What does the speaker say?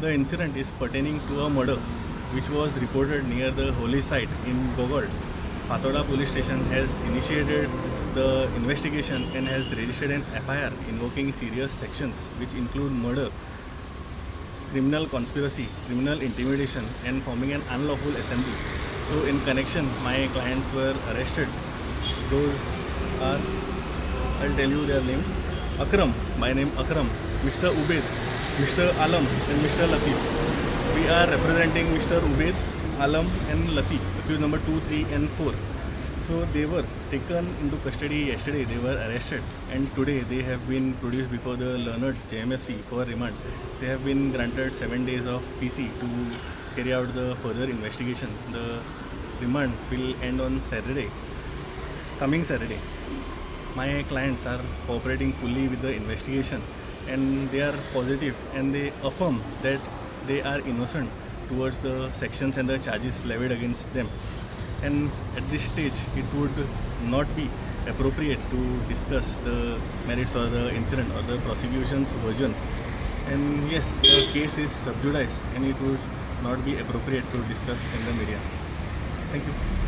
The incident is pertaining to a murder which was reported near the holy site in Gogol. Patoda police station has initiated the investigation and has registered an FIR invoking serious sections which include murder, criminal conspiracy, criminal intimidation, and forming an unlawful assembly. So, in connection, my clients were arrested. Those are, I'll tell you their names: Akram, by name Akram, Mr. Ubaid, Mr. Alam, and Mr. Latif. We are representing Mr. Ubaid, Alam, and Latif, accused number 2, 3, and 4. So they were taken into custody yesterday, they were arrested, and today they have been produced before the learned JMFC for remand. They have been granted 7 days of PC to carry out the further investigation. The remand will end on Saturday, coming Saturday. My clients are cooperating fully with the investigation, and they are positive and they affirm that they are innocent towards the sections and the charges levied against them. And at this stage, it would not be appropriate to discuss the merits or the incident or the prosecution's version. And yes, the case is sub judice and it would not be appropriate to discuss in the media. Thank you.